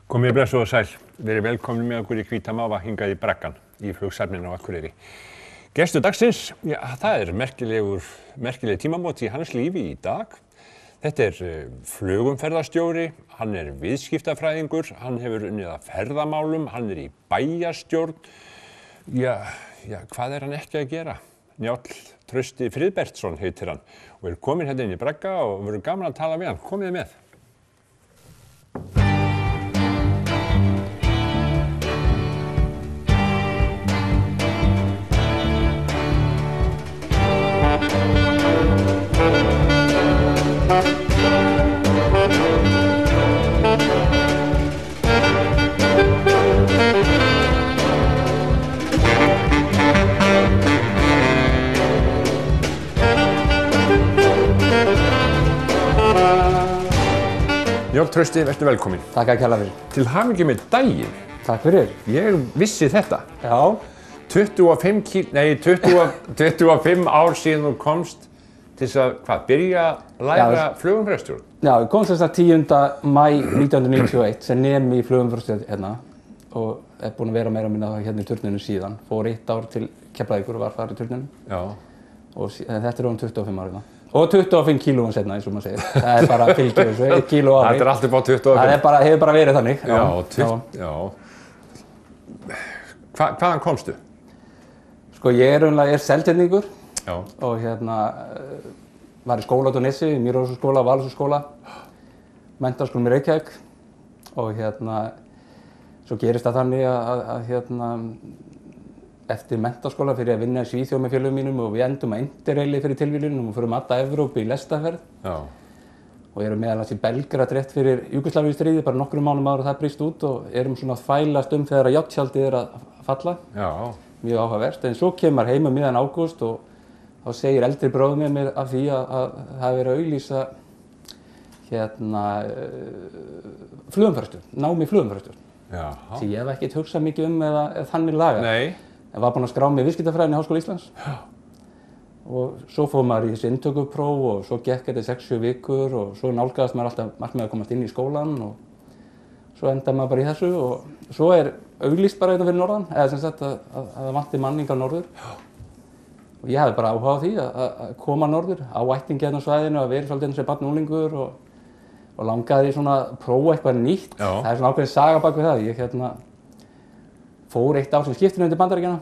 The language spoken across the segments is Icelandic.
Komið blessuð og sæl. Verið velkomin með okkur í Hvíta máva hingað í Braggann í Flugsafninu á Akureyri. Gestur dagsins, já, það merkileg tímamót í hans lífi í dag. Þetta flugumferðarstjóri, hann viðskiptafræðingur, hann hefur unnið að ferðamálum, hann í bæjarstjórn. Já, hvað hann ekki að gera? Njáll Trausti Friðbertsson heitir hann og kominn hérna inn í Bragga og verður gaman að tala við hann. Komið með. Njáll Trausti, vertu velkominn. Takk að kjalla fyrir. Til hamingju með daginn. Takk fyrir. Ég vissi þetta. Já. 25 ár síðan þú komst til að byrja að læra flugumferðarstjórn. Já, ég kom þess að 10. maí 1991 sem nemi í flugumferðarstjórn hérna og búinn að vera meira að minna hérna í turninu síðan. Fór 1 ár til Keflavíkur og var þar í turninu. Já. Og þetta orðin 25 ár hérna. Og 25 kílóum setna, eins og maður segir. Það bara fylgir þessu, 1 kíló á ári. Þetta alltaf bara 25. Það hefur bara verið þannig. Já. Hvaðan komstu? Sko, ég raunlega Seltirningur og hérna var í skóla út á Nesi, í Mýrarhúsaskóla, Valhúsaskóla, menntaskólum í Reykjavík og hérna svo gerist það þannig að eftir menntaskóla fyrir að vinna í Svíþjóð með félögum mínum og við endum að Interraili fyrir tilvílunum og förum alla Evrópu í lestaferð. Já. Og erum meðal annars í Belgrad rétt fyrir Júgóslavíustríðið, bara nokkrum mánuðum áður það brýst út og erum svona að þvælast þegar að járntjaldið að falla. Já. Mjög áhugavert. En svo kemur heim miðjan ágúst og þá segir eldri bróðir mér af því að það hafi verið að auglýsa flugumferðarstjórn, nám í flugumferðarstjórn. Já. Því ég hef ekkert hugsað mikið eða þannig lagað. Nei. Ég var búinn að skrá mig í viðskiptafræðinni í Háskóla Íslands. Já. Og svo fór maður í þessi inntökupróf og svo gekk þetta 6-7 vikur og svo nálgaðist maður alltaf markmið að komast inn í skólann og svo endaði maður bara í þessu og svo auglýst bara hérna fyrir norðan, eða sem sagt að það vanti manning á norður. Já. Og ég hafði bara áhuga á því að koma norður, á ættingi hérna á svæðinu, að vera svolítið eins og barn unglingur og langaði svona að prófa eitthvað nýtt. Já. Það svona ákveðin saga bak við það. Ég fór 1 ár sem skiptinefnd til Bandaríkjanna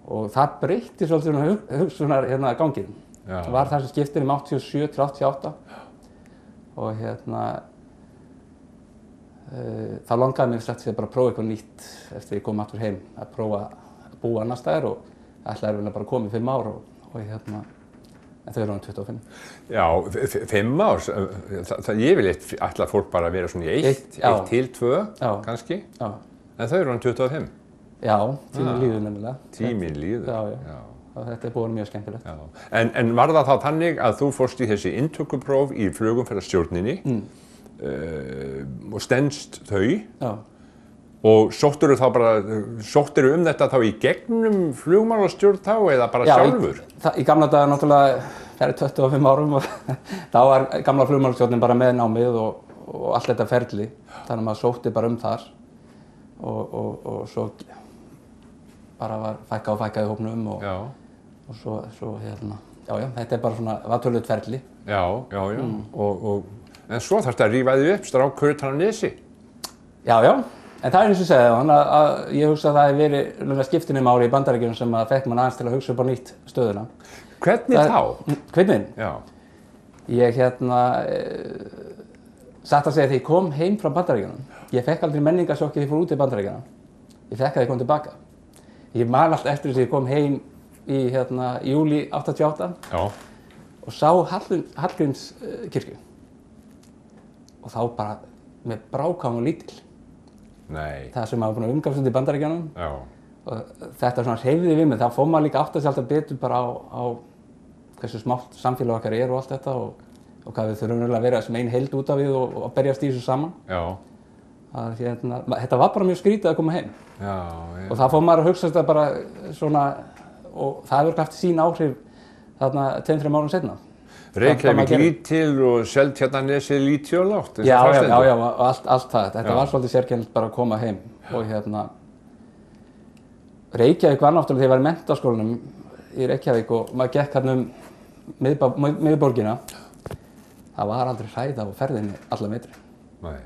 og það breytti svolítið hugsunar ganginn. Það var það sem skiptin 87 til 88 og það langaði mig strax að bara prófa eitthvað nýtt eftir ég kom aftur heim, að prófa að búa annars staðar og ætlaði vel að bara koma í 5 ár en þau eru orðin 25. Já, 5 ár? Ég vil ætla fólk bara að vera svona í 1 til 2 kannski. Já. En þau eru orðin 25? Já, tíminn líður nefnilega. Tíminn líður? Já. Og þetta búið mjög skemmtilegt. Já. En var það þá þannig að þú fórst í þessi inntökupróf í flugumferðarstjórninni og stenst þau? Já. Og sóttirðu þetta þá í gegnum flugmálastjórn þá eða bara sjálfur? Já, í gamla daga náttúrulega, það 25 árum og þá var gamla flugmálastjórnin bara með námið og allt þetta ferli. Þannig að maður sótti bara þar og svo bara var fækkað í hópnum og svo þetta bara svona vatntöluð ferli. Já. En svo þarftu að rífa þig upp, strákurinn á Nesi. Já. En það eins og segja þannig að ég hugsa að það hefði verið skiptinemaári í Bandaríkjunum sem að fekk mann aðeins til að hugsa upp á nýtt stöðuna. Hvernig þá? Hvernig? Já. Ég satt að segja þegar ég kom heim frá Bandaríkjunum, ég fekk aldrei menningarsjokkið þegar ég fór út í Bandaríkjunum. Ég fekk að ég kom tilbaka. Ég man alltaf eftir þess að ég kom heim í júlí 88 og sá Hallgrímskirkju. Og þá bara með brákáma lítil. Nei. Það sem maður búinn að umgangast í Bandaríkjunum. Já. Og þetta svona hreyfði við mig. Það fór maður líka átta sig alltaf betur bara á hversu smátt samfélag okkar er og allt þetta og hvað við þurfum að vera sem ein heild út af við og berjast í þessu saman. Já. Þetta var bara mjög skrítið að koma heim. Já. Og það fór maður að hugsa þetta bara svona og það hefur haft sín áhrif þarna 2-3 árum seinna. Reykjavík lítil og Seltjarnarnesið lítið og lágt. Já, og allt það. Þetta var svolítið sérkennilegt bara að koma heim og Reykjavík var náttúrulega þegar ég var í menntaskólanum í Reykjavík og maður gekk hérna miðborgina. Það var aldrei hræða á ferðinni alla metri. Nei.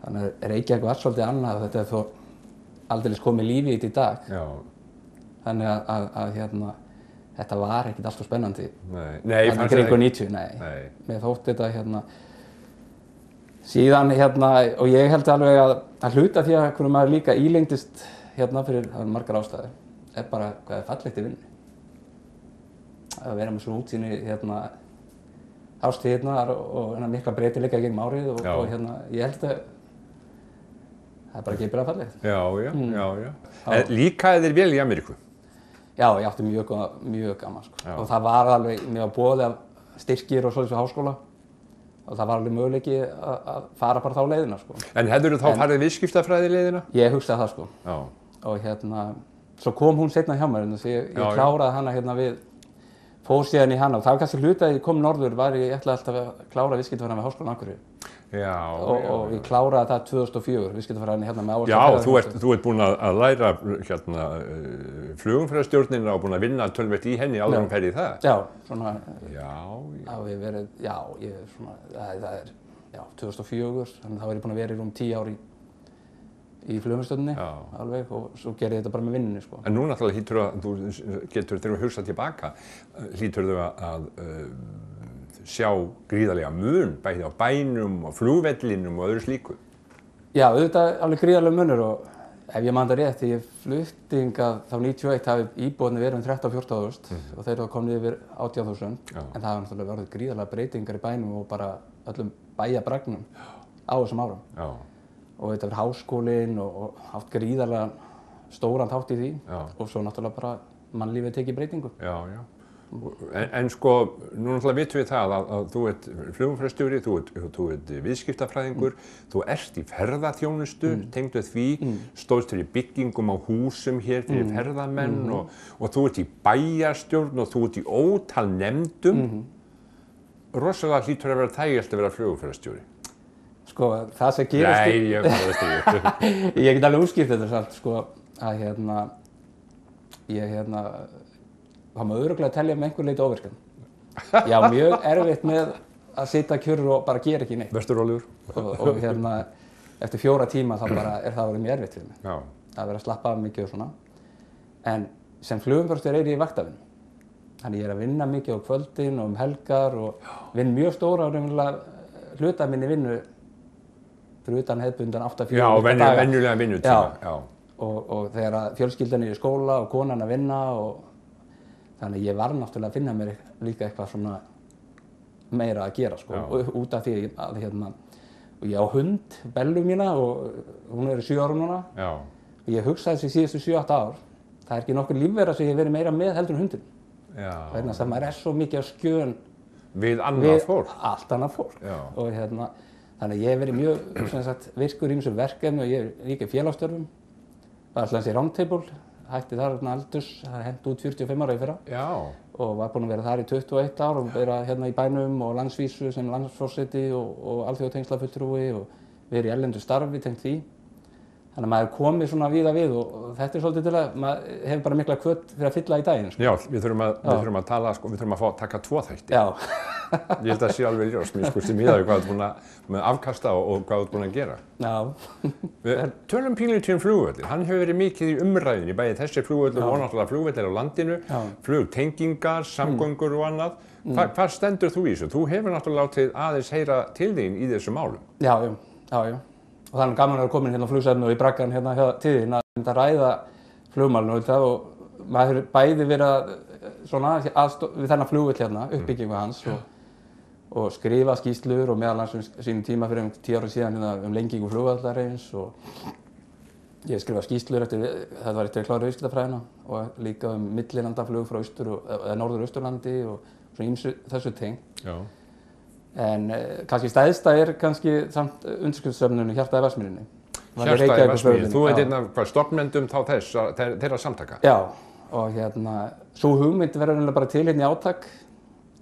Þannig að Reykjavík var svolítið annað og þetta er þó aldeilis komið lífi í þetta í dag. Já. Þannig að þetta var ekkert alltaf spennandi. Nei, þannig kringu 90, nei. Mér þótti þetta síðan og ég held alveg að hluta því að hvernig maður líka ílengdist fyrir margar ástæður er bara hvað er fallegt í vinnu. Að vera með svona útsýni árstíðirnar og mikla breytileika gegnum árið og ég held að það er bara ekki bara fallegt. Já. Líkaði þér vel í Ameríku? Já, ég átti mjög gaman sko. Og það var alveg, mér var boðið af styrkir og svoleiðis við háskóla og það var alveg möguleiki að fara bara þá leiðina sko. En hefðirðu þá farið viðskiptafræði leiðina? Ég hugsaði það sko. Já. Og svo kom hún seinna hjá mér, þannig að ég kláraði hana við fór síðan í hana og það var kannski hluti að ég kom norður ég ætlaði alltaf að klára viðskiptafræðina við Háskólann á Akureyri. Og ég kláraði það 2004, viðskiptafræðina með áherslu. Já, þú ert búinn að læra flugumferðarstjórnina og búinn að vinna töluvert í henni áður en ferð í það. Já, svona. Það er 2004, þannig þá er ég búinn að vera í rúm 10 ár í flugumferðarstjórninni alveg og svo gerði ég þetta bara með vinnunni sko. En nú náttúrulega hlýtur þú getur þegar þú hugsað tilbaka, hlýtur þú að sjá gríðarlega mun bæði á bænum og flugvellinum og öðru slíku? Já, auðvitað alveg gríðarlega munur og ef ég man það rétt, þegar ég flutti hingað þá 91 hafi íbúarnir verið 13-14.000 og þeir hafa komið yfir 18.000 en það hafa náttúrulega verið gríðarlega breytingar í bænum og bara öllum bæjabragnum á þessum árum. Já. Og þetta verið háskólinn og haft gríðarlega stóran þátt í því og svo náttúrulega bara mannlífið tekið breytingu. Já. En sko, nú náttúrulega vitum við það að þú ert flugumferðarstjóri, þú ert viðskiptafræðingur, þú ert í ferðaþjónustu, tengdu því, stóðst fyrir byggingum á húsum hér fyrir ferðamenn og þú ert í bæjarstjórn og þú ert í ótal nefndum. Rosalega hlýtur að vera þægilegt að vera flugumferðarstjóri. Sko, það sem gerist... Nei, ég var að stýra. Ég get alveg útskýrt þetta samt, sko, að það má örugglega að telja með einhver leyti óvirkan. Ég á mjög erfitt með að sitja kjurr og bara gera ekki neitt. Vertu rólegur. Og eftir 4 tíma þá bara það verið mjög erfitt fyrir mig. Já. Það verið að slappa af mikið og svona. En sem flugumferðarstjóri er ég í vaktavinnu. Þannig ég er að vinna mikið á kvöldin og helgar og vinn mjög stóra og hluta minni vinnu fyrir utan hefðbundan 8-4 daga. Já, venjulega vinnutíma. Já. Og þegar fjölskyldan er í skóla og konan að vinna og þannig ég var náttúrulega að finna mér líka eitthvað svona meira að gera sko. Út af því að og ég á hund, Bellu mína og hún er 7 ára núna. Já. Og ég hugsaði þessi síðustu 7-8 ár, það er ekki nokkur lífvera sem ég hef verið meira með heldur en hundin. Já. Þannig að maður er svo mikið á skjön við annað fólk. Allt annað fólk. Já. Og þannig að ég hef verið mjög virkur í þessum verkefni og ég er líka í félagsstörfum. Var alltaf í Roundtable, hætti þar aldurs, það hent út 45 ára í fyrra. Já. Og var búinn að vera þar í 21 ár og vera í bænum og landsvísu sem landsforseti og alþjóðatengslafulltrúi og verið í erlendu starfi tengt því. Þannig að maður komið svona víða við og þetta er svolítið til að maður hefur bara mikla hvöt fyrir að fylla í daginn. Sko. Já, við þurfum að tala, sko, við þurfum að taka 2 þætti. Já. Ég held að það sé alveg ljóst, mér skursti miðað við hvað þú ert búinn að afkasta og hvað þú ert búinn að gera. Já. Við tölum pínlítið flugvöllin. Hann hefur verið mikið í umræðinni, bæði þessi flugvöllur og náttúrulega flugvellir á landinu, flugtengingar, samgöngur og annað. Hvar stendur þú í þessu? Þú hefur náttúrulega látið aðeins heyra til þín í þessum málum. Já. Og það er gaman að vera komin hérna á flugsafninu og í braggan hérna til þín að ræða flugmálinu og maður hefur bæði verið við þennan flugvöll hérna, uppbyggingu hans og skrifa skýrslur og meðal annars sínum tíma fyrir 10 ára síðan hérna lengingu flugvallarins og ég skrifa skýrslur þetta var eftir að klára viðskiptafræðina og líka millilandaflug frá Norður-Austurlandi og svona ýmsu þessu tengt. Já. En kannski stæðsta er samt undirskriftasöfnunin Hjartað í Vatnsmýrinni. Hjartað í Vatnsmýrinni, þú ert einn af stofnendum þá þeirra samtaka? Já, og svo hugmynd verður bara til hérna í átak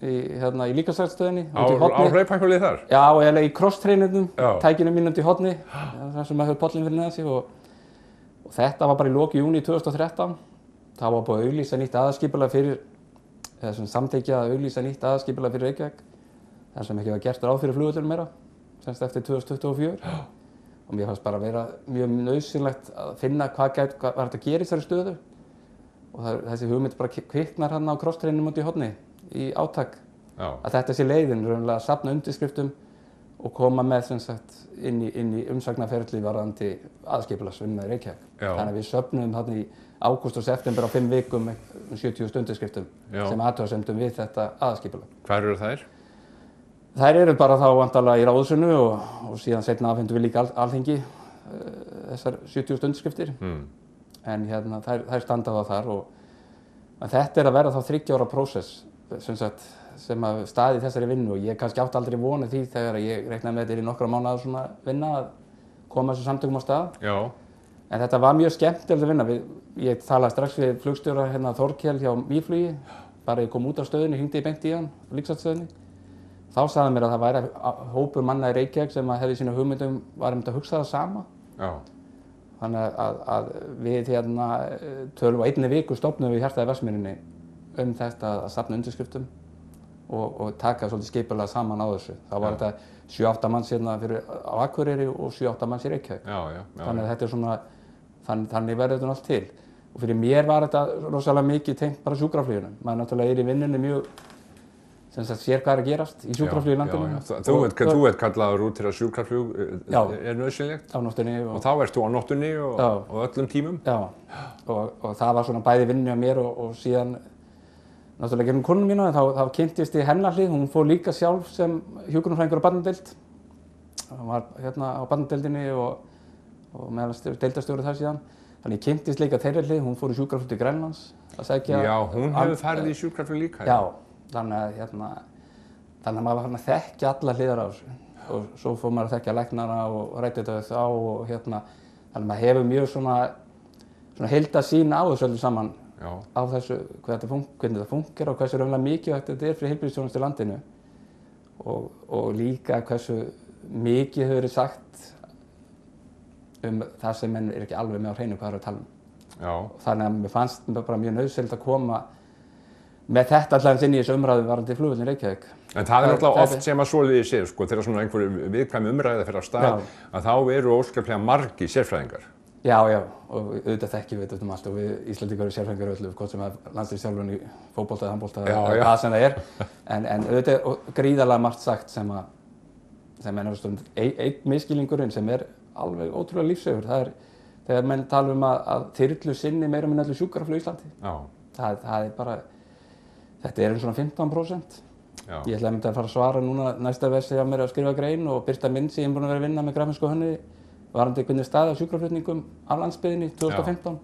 í líkamsræktarstöðinni. Á hlaupahjólið þar? Já, eða í cross-trainingnum, tækinu mínu út í horni, þar sem maður hefur pollin fyrir neðan sig og þetta var bara í lok júní 2013. Það var búið að auglýsa nýtt aðalskipulag fyrir, eða sem samþykkja að auglýsa nýtt aðalskipulag fyrir Reykjavík, þar sem ekki var gert ráð fyrir flugvöllunum meira, semst eftir 2024. Og mér fannst bara að vera mjög nauðsynlegt að finna hvað var þetta að gera í þessari stöðu. Og þessi hugmynd bara kviknar hérna á cross-traininum út í horni í átak. Að þetta sé leiðin, raunverulega að safna undirskriftum og koma með sem sagt inn í umsagnaferli varðandi aðalskipulagsvinna í Reykjavík. Þannig að við söfnuðum þarna í ágúst og september á 5 vikum 70 undirskriftum sem athugasemdum við þetta aðalskipulag. Hvar eru þær? Þær eru bara þá vantarlega í Ráðhúsinu og síðan seinna afhendum við líka Alþingi þessar 70 undirskriftir. En hérna þær standa þá þar og þetta að vera þá 30 ára prósess sem að staði í þessari vinnu og ég kannski átti aldrei vona því þegar ég reiknaði með þetta í nokkra mánaða svona vinna að koma þessu samtökum á stað. Já. En þetta var mjög skemmtilegt að vinna. Ég talaði strax við flugstjóra hérna Þórkel hjá Mýflugi, bara ég kom út af stöðinni, hringdi ég beint í hann, líksatstöðinni. Þá sagði hann mér að það væri hópur manna í Reykjavík sem hefði sína hugmyndum var að hugsa það sama. Já. Þannig að við hérna tölum á einni viku stofnuðum við Hjartað í Vestmannaeyjum þetta að safna undirskriftum og taka svolítið skipulega saman á þessu. Þá var þetta 7-8 manns hérna á Akureyri og 7-8 manns í Reykjavík. Þannig að þetta svona, þannig verður þetta allt til. Og fyrir mér var þetta rosalega mikið tengt bara sjúkrafluginu. Maður náttúrulega í vinnunni mjög sem sagt sér hvað að gerast í sjúkraflugi í landinu. Þú ert kallaður út til að sjúkraflug nauðsynlegt. Á nóttunni. Og þá ert þú á nóttunni og öllum tímum. Já, og það var svona bæði vinnu á mér og síðan náttúrulega gegnum konuna mína, þá kynntist ég hennar hlið. Hún fór líka sjálf sem hjúkrunarfræðingur á barnadeild. Hún var hérna á barnadeildinni og meðal deildarstjóri þar síðan. Þannig ég kynntist líka þeirri hlið. Hún fór í sjúkraflug til Grænlands að sækja. Já, hún hefur farið í sjúkraflug líka. Já. Þannig að maður var farin að þekkja alla hliðar á þessu og svo fór maður að þekkja læknara og ræddi þetta við þá og þannig að maður hefur mjög svona heildarsýn á þessu öllu saman á þessu, hvernig þetta funkar og hversu raunverulega mikilvægt þetta fyrir heilbrigðisþjónustu í landinu og líka hversu mikið hefur verið sagt það sem menn ekki alveg með á hreinu hvað það er að tala um. Þannig að mér fannst bara mjög nauðsynlegt að koma með þetta alltaf inn í þessu umræðu varðandi flugvöllinn í Reykjavík. En það er náttúrulega oft sem að svoleiðis séð, þegar svona einhverju viðkvæm umræða fer af stað, að þá eru óskaplega margir sérfræðingar. Já, og auðvitað þekkjum við þetta allt og við Íslendingar eru sérfræðingar öllu, hvort sem er landsliðsþjálfarinn í fótbolta eða handbolta eða hvað sem það er. En auðvitað er gríðarlega margt sagt sem einn misskilningurinn sem er alveg ótrúlega lífsögur. Það er þegar menn tala að þyrlu sinni meira en öllu sjúkraflug í Íslandi. Það er bara Þetta er svona 15%. Ég ætla að fara að svara núna næsta veginn að mér að skrifa grein og birta mynd sem ég er búinn að vera að vinna með grafísku hönnuði varðandi hvernig staðið á sjúkraflutningum af landsbyggðinni 2015.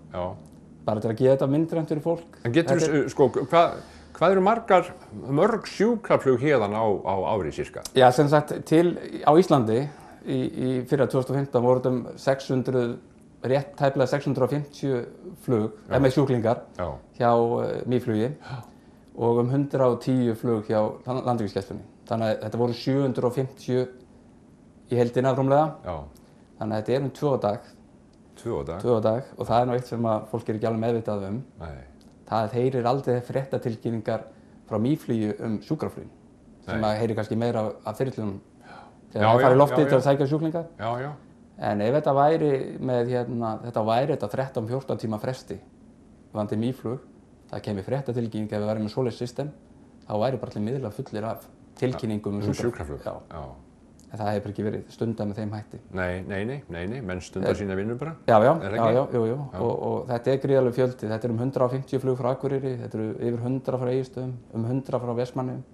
Bara til að gefa þetta myndrænt fyrir fólk. En getur hvað eru mörg sjúkraflug héðan á ári sirka? Já, sem sagt á Íslandi í fyrra 2015 voru rétt tæplega 650 flug, með sjúklingar hjá Mýflugi. Og 110 flug hjá Landhelgisgæslunni. Þannig að þetta voru 750 í heildina rúmlega. Þannig að þetta er 2 á dag. 2 á dag? 2 á dag og það er eitt sem að fólk er ekki alveg meðvitað um. Það heyrir aldrei fréttatilkynningar frá Mýflugi sjúkraflugin. Sem að heyrir kannski meira af þyrlunum. Þegar það farið loftið til að sækja sjúklingar. En ef þetta væri með þetta 13-14 tíma fresti varðandi Mýflug, það kemur fréttatilkynning ef við værum með svoleiðis system, þá væri bara allir miðlar fullir af tilkynningum sjúkraflug. En það hefur ekki verið stundað með þeim hætti. Nei, menn stundar sína vinnu bara. Já. Og þetta er gríðarlegur fjöldi. Þetta 150 flug frá Akureyri, þetta yfir 100 frá Egilsstöðum, 100 frá Vestmannaeyjum.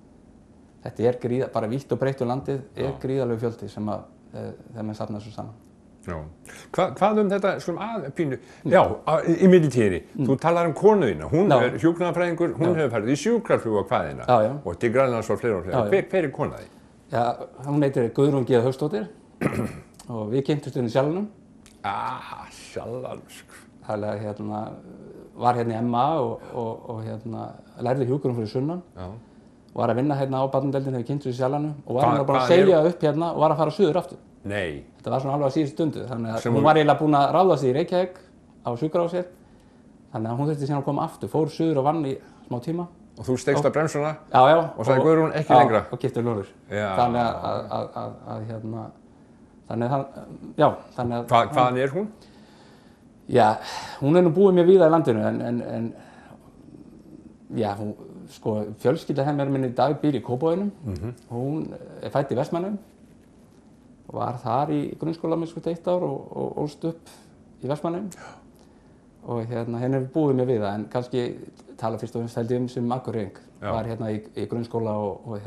Þetta er bara vítt og breitt landið, er gríðarlegur fjöldi sem þegar menn safna þessu saman. Hvað þetta, pínu, í millitíðinni, þú talar um konu þína, hún er hjúkrunarfræðingur, hún hefur farið í sjúkraflug á hvaðina og til Grænlands og fleira og fleira. Hver er kona þín? Já, hún heitir Guðrún G. Hauksdóttir og við kynntumst í Sjallanum. Sjallan, Það var hérna í MA og lærði hjúkrun fyrir sunnan var að vinna hérna á barnadeildinni við kynntu í Sjallanum og var bara að segja upp hérna og var að fara suður aftur. Nei. Þetta var svona alveg á síðustu stundu, þannig að hún var eiginlega búin að ráða sig í Reykjavík á sjúkrahúsið, þannig að hún þurfti síðan að koma aftur, fór suður og vann í smá tíma. Og þú steigst á bremsuna já, og sagði Guðrún ekki lengra? Já, og keypti lóður. Þannig að Hvaðan er hún? Já, hún er nú búið mjög víða í landinu en já, hún, sko, fjölskylda hennar minni í dag býr í Kópavoginum. Hún er fædd í Vestmannaeyjum og var þar í grunnskóla með 1 ár og ólst upp í Vestmannaeyjum. Og hérna, henni er búið mjög víða en kannski tala fyrst og fremst held ég sem Akureyring. Var hérna í grunnskóla og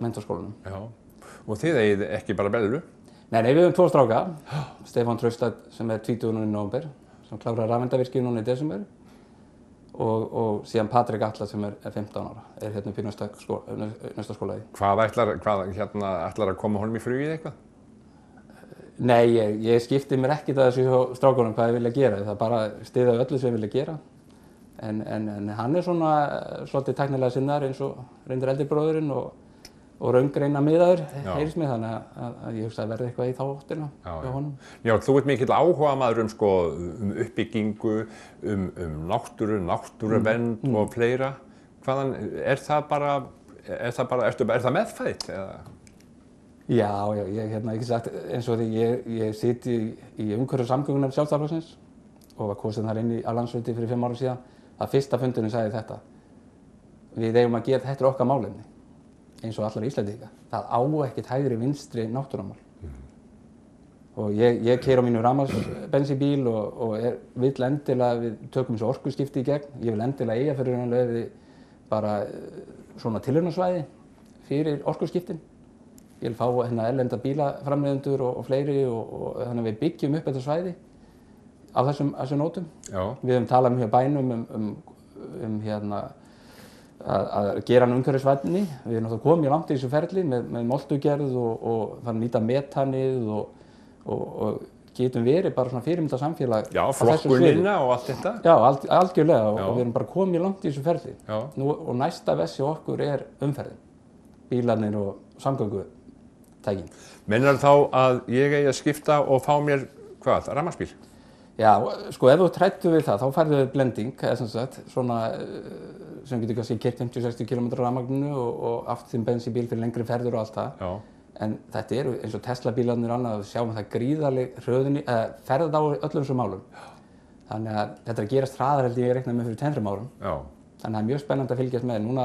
menntaskólanum. Já, og þið eigið ekki bara Bellu? Nei, við höfum 2 stráka. Stefán Traustad sem er 20 núna í nóvember, sem klárar rafeindavirkið núna í desember. Og síðan Patrik Atla sem er 15 ára, er hérna upp í næsta skólaði. Hvað ætlar að koma honum í flugið eitthvað? Nei, ég skipti mér ekkert að þessu hjá strákunum hvað ég vilja gera. Það er bara styðja öllu sem ég vilja gera. En hann er svona svolítið tæknilega sinnaður eins og reyndir eldri bróðurinn og raungreina miðaður, heyrist mér, þannig að ég hugsa að verði eitthvað í þá áttina hjá honum. Já, þú ert mikill áhugamaður uppbyggingu, náttúruvernd og fleira. Hvaðan, er það meðfætt? Já, ég ekki sagt eins og því ég sit í umhverfis- og samgöngunefnd Sjálfstæðisflokksins og var kosinn þar inn á landsfundi fyrir 5 árum síðan. Að fyrsta fundurinn sagði þetta: við eigum að gera, þetta er okkar málefni, eins og allar Íslendinga. Það á ekkert hægri vinstri náttúrumál. Og ég keyri á mínu rafmagnsbensínbíl og vill endilega við tökum þessu orkuskipti í gegn. Ég vil endilega Eyjafjörður bara svona tilraunasvæði fyrir orkuskiptin. Ég vil fá hérna erlenda bílaframleiðendur og fleiri og þannig að við byggjum upp þetta svæði á þessum nótum. Við höfum talað hjá bænum hérna að gera hann umhverfisvænni. Við erum náttúrulega komið mjög langt í þessu ferli með moltugerð og þannig að nýta metanið og getum verið bara svona fyrirmynda samfélag. Já, flokkunina og allt þetta. Já, algjörlega og við erum bara komið mjög langt í þessu ferli. Og næsta vess hjá okkur er umferðin, bílarnir og samgöngutækin. Meinar þá að ég eigi að skipta og fá mér hvað, rafmagnsbíl? Já, sko ef þú trættu við það, þá færðu við blending, eða sem sagt, svona sem getur kannski keyrt 50-60 km rafmagninu og aft þinn bensínbíl fyrir lengri ferðir og allt það. Já. En þetta eru eins og Tesla-bílarnir og annað, sjáum það gríðarleg ferð á öllum þessum málum. Þannig að þetta er að gerast hraðar held ég reiknaði með fyrir 10 árum. Já. Þannig að það er mjög spennandi að fylgjast með. Núna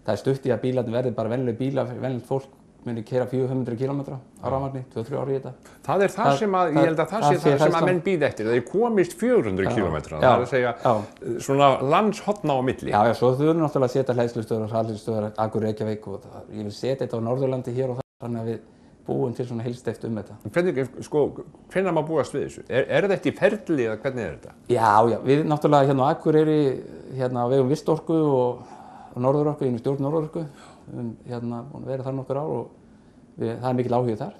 það er stutt í að bílarnir verði bara venjuleg bílar, venjulegt fólk muni keyra 400-500 km á rafmagni, 2-3 ári í þetta. Það er það sem að, ég held að það sé það sem að menn bíða eftir, það er komist 400 km. Það er að segja svona landshorna á milli. Já, svo þurfum við náttúrulega að setja hleðslustöðvar og hraðhleðslustöðvar Akureyri, Reykjavík og ég vil setja þetta á Norðurlandi hér og þar, þannig að við búum til svona heilsteypt þetta. Hvenær má búast við þessu? Er þetta í ferli eða hvernig er þetta? Já, við náttúrulega hérna á Akureyri, hérna á vegum Vistorku og Norðurorku, í stjórn Norðurorku, hérna búin að vera þar nokkur ár og það er mikill áhugi þar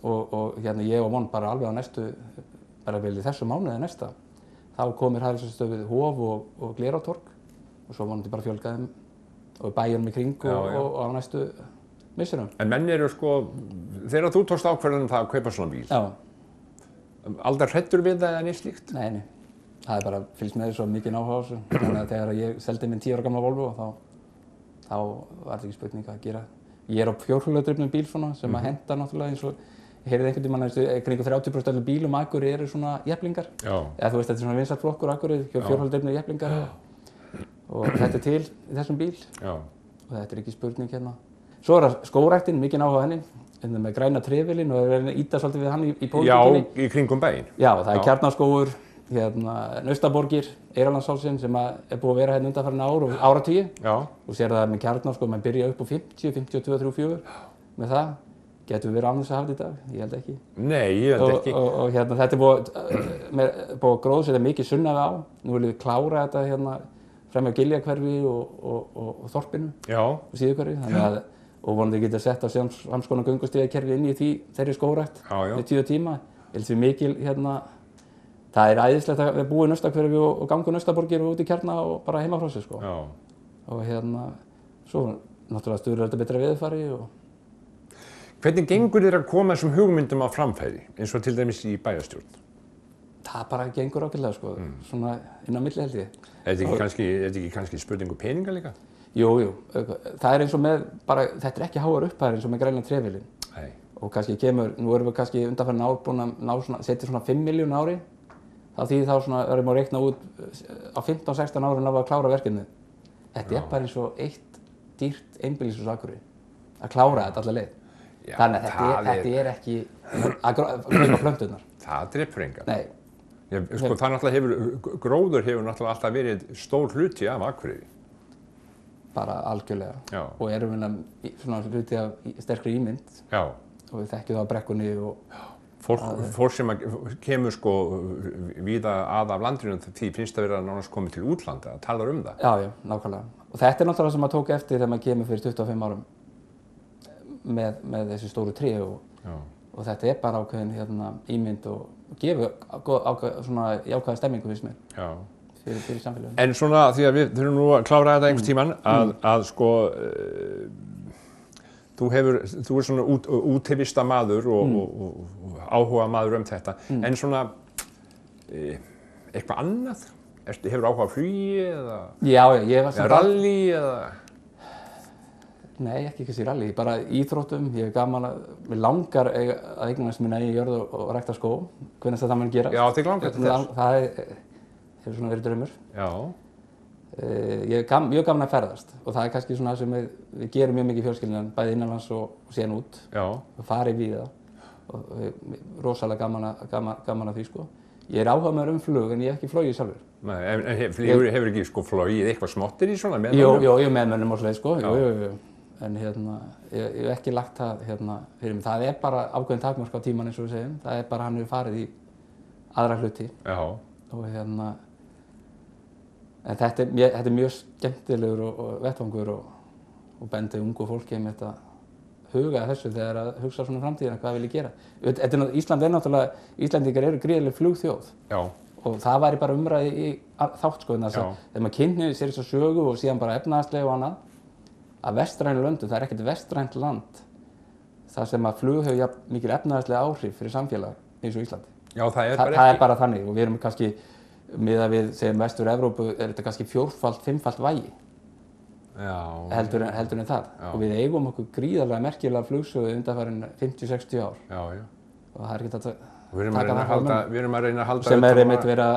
og hérna ég og von bara alveg á næstu, bara vel í þessu mánuði eða næsta, þá komir hraðhleðslustöð við Hof og Glerártorg og svo vonandi bara fjölga þeim og bæjunum í kring og á næstu misserum. En menn eru þegar þú tókst ákvörðun það að kaupa svona bíl, aldrei hræddur við það eða neitt slíkt? Nei, það er bara fylgst með þessu mikið áhuga á þessu. Þannig að þegar ég seldi minn 10 ára gamla Volvo þá var þetta ekki spurning að gera. Ég er á fjórhjóladrifnum bíl svona sem að henta náttúrulega eins og ég heyrði einhvern tímann að kringu 30% af bílum Akureyri eru svona jeplingar. Eða þú veist, þetta er svona vinsæll flokkur Akureyri, fjórhjóladrifnir jeplingar og þetta er til í þessum bíl og þetta er ekki spurning hérna. Svo er það skógræktin, mikið áhuga á henni, með græna trefilinn og er að ýta svolítið við hann í pólitíkinni. Já, í kringum bæinn. Já, það er Kjarnaskógur, Naustaborgir, Eyrarlandsálsinn sem er búið að vera hérna undanfarin ár og áratugi. Þú sér það með Kjarnaskóg, maður byrja upp á 50, 52, 34 með það. Getum við verið án þess að hafa þetta í dag? Ég held ekki. Nei, ég held ekki. Og hérna, þetta er búið að gróðsetja mikið sunnaði á. Nú viljum við klára þetta hérna fremja Giljahverfi og Þorpinu og Síðuhverfi. Þannig að, og vonandi geta sett á samskonar göngustígakerfi inn í þeirri skógrækt með 10 tíma. Ég held því mikil hérna, það er æðislegt að búa í Naustahverfi og ganga Naustaborgir og út í Kjarna og bara heima frá sig sko. Og hérna, svo náttúrulega Sturlandi betra veðurfari og... Hvernig gengur þér að koma þessum hugmyndum á framfæri, eins og til dæmis í bæjarstjórn? Það bara gengur ágætlega, sko, svona inn á milli held ég. Er þetta ekki kannski spurningu peninga líka? Jú, það er eins og með, bara, þetta er ekki háar upphæðir eins og með Grænland trefilinn. Nei. Og kannski kemur, nú erum við kannski undanfarin ár búin að setja svona 5 milljón ári. Þá þýðir þá svona, erum við að reikna út á 15-16 ári náðu að klára verkefnið. Þetta er bara eins og eitt dýrt einbýlishús á Akureyri, að klára þetta alla leið. Já, þannig að þetta er ekki að kaupa plönturnar. Það drepur engan. Nei. Sko, gróður hefur náttúrulega alltaf verið stór hluti af Akureyri. Bara algjörlega. Já. Og erum við svona hluti af sterkri ímynd. Já. Og við þekkjum það á brekkunni og... Fólk sem kemur sko víða að af landinu, því finnst að vera nánast komið til útlanda, talar það. Já, nákvæmlega. Og þetta er náttúrulega sem maður tók eftir þegar maður kemur fyrir 25 árum með þessi stóru tré og þetta er bara ákveðin ímynd og gefur svona jákvæða stemmingu finnst mér. Já. Fyrir samfélaginu. En svona því að við þurfum nú að klára þetta einhvers tímann að sko þú er svona útivista maður og áhuga maður þetta, en svona eitthvað annað? Hefur áhuga á flugi eða? Já, ég var svona... Rally eða? Nei, ekki kannski rally, bara íþróttum. Ég hef gaman mér langar að eignast mína eigin jörð og rækta skóg, hvernig þetta mun gerast. Já, þig langar til þess? Það hefur svona verið draumur. Já. Ég hef mjög gaman að ferðast og það er kannski svona sem við gerum mjög mikið í fjölskyldunni, bæði innanlands og síðan út. Já. Og farið víða og rosalega gaman að því, sko. Ég er áhugamaður flug en ég hef ekki flogið sjálfur. Nei, en hefur ekki sko flogið eitthvað smottir í svona meðmönnum? Jú, meðmönnum og svoleið, sko. Jú. En ég hef ekki lagt það fyrir mig. Það er bara ákveðin takmörk á tíman eins og við segjum. Það er bara hann hefur farið í aðra hluti. Já. Og en þetta er mjög skemmtilegur og vettvangur og bendi ungu fólki þetta huga þessu þegar að hugsa svona framtíðina, hvað vil ég gera. Ísland er náttúrulega, Íslendingar eru gríðarleg flugþjóð. Já. Og það væri bara umræði í þátt, sko, þegar maður kynni sér þessa sögu og síðan bara efnahagslega og annað, að vestrænu löndum, það er ekkert vestrænt land þar sem að flug hefur jafn mikil efnahagslega áhrif fyrir samfélag eins og Íslandi. Já, það er bara þannig og við erum kannski, miðað við segjum Vestur-Evrópu, er þetta kannski 4-5-falt vægi. Já. Heldur en það. Já. Og við eigum okkur gríðarlega merkilega flugsögu undanfarin 50-60 ár. Já. Og það er ekkert að Við erum að reyna að halda sem er einmitt verið að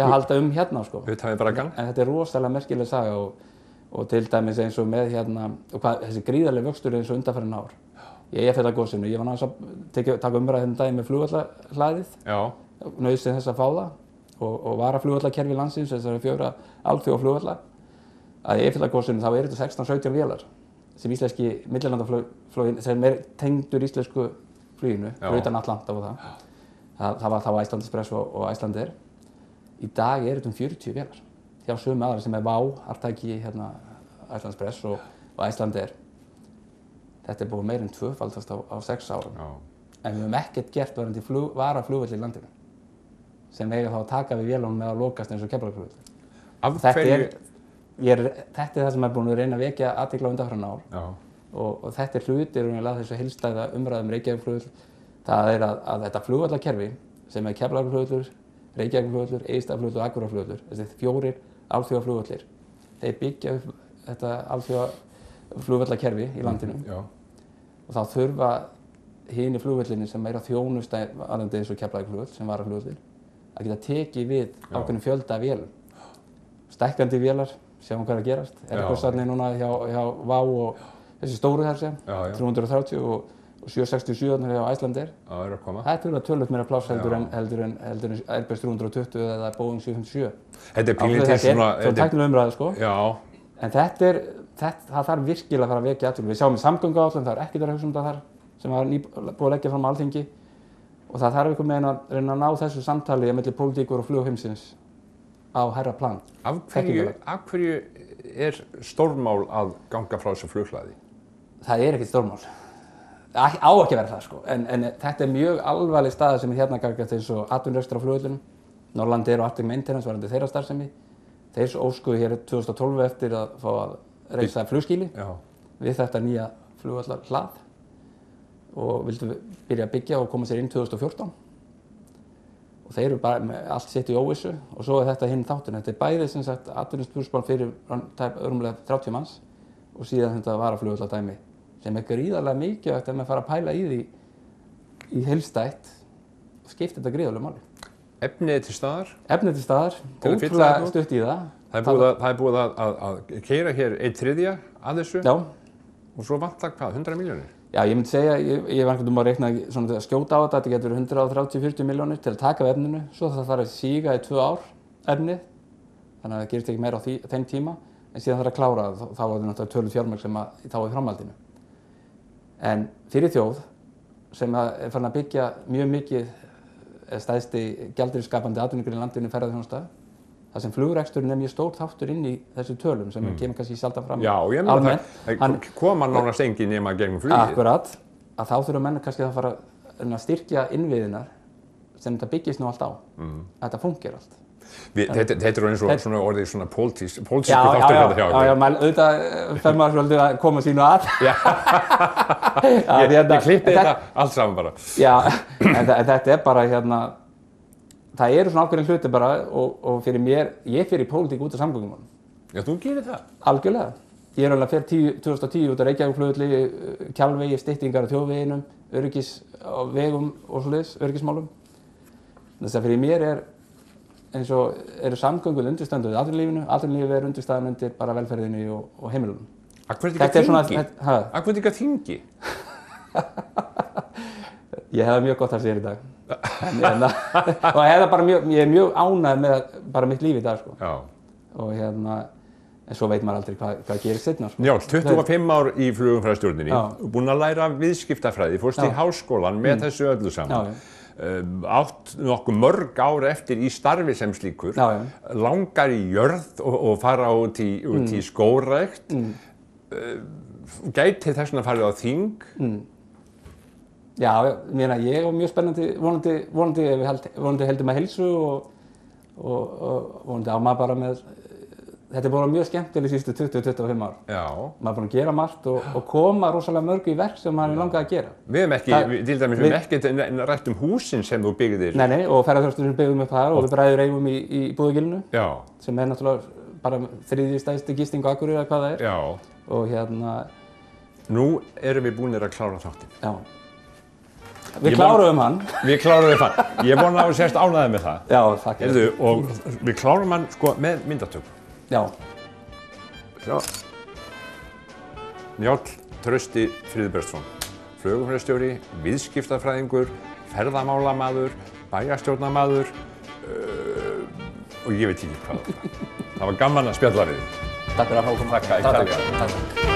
halda hérna, sko. Uthafið Braggann. En þetta er rosalega merkileg saga og til dæmis eins og með og þessi gríðarlega vöxtur eins og undanfarin ár. Í Eyjafjallagosinu, ég var náttúrulega að taka umræðu daginn með flugvallahlaðið, nauðsyn þess að fá það og varaflugvallakerfi landsins, þessari 4 alþjóðaflugvalla. Að í Eyjafjallagosinu þá þetta 16-17 vélar sem íslenski millilandaflugin sem er tengdur íslensku fluginu, utan Atlanta og það. Það var þá Icelandair og Icelandair. Í dag þetta 40 vélar. Hjá sömu aðra sem WOW, arftaki Icelandair og Icelandair. Þetta er búið meira en tvöfaldast á 6 árum. Já. En við höfum ekkert gert varðandi varaflugvelli í landinu. Sem eiga þá að taka við vélunum með að lokast eins og Keflavíkurflugvöllur. Af hverju? Þetta er það sem er búin að reyna að vekja athygli á undanfarin ár. Já. Og þetta hlutir þessu heildstæða umræðum Reykjavíkurflugvöll. Það er að þetta flugvallakerfi sem er Keflavíkurflugvöllur, Reykjavíkurflugvöllur, Egilsstaðaflugvöllur og Akureyrarflugvöllur, þessi 4 alþjóðaflugvellir, þeir byggja upp þetta alþjóðaflugvallakerfi í landinu. Já. Og þá þurfa hinir flugvellinni sem er að þjónusta varðandi eins og Keflavíkurflugvöll sem varaflugvöllur að geta tekið við ákveðnum fjölda af vélum. Stækkandi vélar, sjáum hvað er að gerast. Airbus-arnir núna hjá WOW og þessi stóru þar sem, 330 og 767 hjá Icelandair. Já, að koma. Það er töluvert meira pláss heldur en Airbus 320 eða Boeing 757. Þetta er pínlítið svona... Það er tæknileg umræða, sko. Já. En það þarf virkilega að fara að vekja athygli. Við sjáum í samgönguáætlun, það er ekkert að hugsa það þar sem var búið að leggja fram á Alþingi. Og það þarf einhvern veginn að reyna að ná þessu samtali milli pólitíkur og flugheimsins á hærra plan. Af hverju er stórmál að ganga frá þessu flughlaði? Það er ekkert stórmál. Það á ekki að vera það, sko. En þetta er mjög alvarleg staða sem er hérna gagnvart eins og atvinnurekstur á flugvöllunum. Norlandair og Arctic Maintenance varðandi þeirra starfsemi. Þeir óskuðu hér 2012 eftir að fá að reisa flugskýli við þetta nýja flugvallarhlað og vildu byrja að byggja og koma sér inn 2014. Og þeir eru bara með allt sitt í óvissu og svo þetta hinn þátturinn. Þetta bæði sem sagt atvinnuspúrsplan fyrir rúmlega 30 manns og síðan þetta varaflugvallardæmi sem gríðarlega mikilvægt ef maður fara að pæla í því í heildstætt og skipta þetta gríðarlega máli. Efnið til staðar? Efnið til staðar, ótrúlega stutt í það. Það er búið að keyra hér 1/3 af þessu? Já. Og svo vantar hvað, 100 milljónir? Já, ég myndi segja, ég var að reikna svona að skjóta á þetta, þetta getur 130-140 milljónir til að taka af efninu, svo það þarf að síga í 2 ár efnið, þannig að það gerist ekki meira á þeim tíma, en síðan þarf að klára það, þá er það náttúrulega töluð fjármagn sem þá er framhaldinu. En fyrir þjóð sem er farin að byggja mjög mikið stærsti gjaldeyrisskapandi atvinnugrein í landinu ferðaþjónusta, það sem flugreksturinn er mjög stór þáttur inn í þessu tölum sem kemur kannski sjaldan fram almennt. Það koma nánast engin nema gegnum flugið. Akkurat, að þá þurfa menn kannski að fara að styrkja innviðinar sem þetta byggist nú allt á. Þetta fungir allt. Þetta er eins og svona orðið svona pólitísku þáttur þetta hjá ykkur. Já, auðvitað fer maður svolítið að koma sínu að. Ég klippi þetta allt saman bara. Já, en þetta er bara það eru svona ákveðin hluti bara og fyrir mér, ég fer í pólitík út af samgöngumálum. Já, þú gerir það? Algjörlega. Ég er alveg fer 2010 út af Reykjavíkurflugvelli, Kjalvegi, styttingar á þjóðveginum, öryggis á vegum og svoleiðis, öryggismálum. Þess að fyrir mér eins og eru samgöngur undirstönduð atvinnulífið undirstaðan undir bara velferðinni og heimilunum. Akkur er þetta ekki þingi? Ég hef mjög gott að segja í dag. Og ég er mjög ánægð með bara mitt líf í dag, sko. Já. Og en svo veit maður aldrei hvað gerist seinna, sko. Já, 25 ár í flugumferðarstjórninni, búinn að læra viðskiptafræði, fórst í háskólann með þessu öllu saman. Átt nokkuð mörg ár eftir í starfi sem slíkur, langar í jörð og fara út í skógrækt, gæti þess vegna farið á þing. Já, ég var mjög spennandi, vonandi heldum að heilsu og vonandi á maður bara með, þetta er búin mjög skemmtileg síðustu 20-25 ár. Já. Maður er búin að gera margt og koma rosalega mörgu í verk sem maður langaði að gera. Við hefum ekki rætt húsin sem þú byggðir. Nei, og ferðaþjónustan sem byggðum upp þar og við bræður eigum í Búðagilinu. Já. Sem er náttúrulega bara 3. stærsti gisting á Akureyri eða hvað það er. Já. Og Nú erum við búinir að klára þáttinn. Já. Við kláruðum hann. Við kláruðum hann. Ég vona að við sést ánægðir með það. Já, þakka. Og við klárum hann sko með myndatöku. Já. Sjá. Njáll Trausti Friðbertsson. Flugumferðarstjóri, viðskiptafræðingur, ferðamálamaður, bæjarstjórnarmaður og ég veit ekki hvað. Það var gaman að spjalla við þig. Takk fyrir að fá að koma. Takk.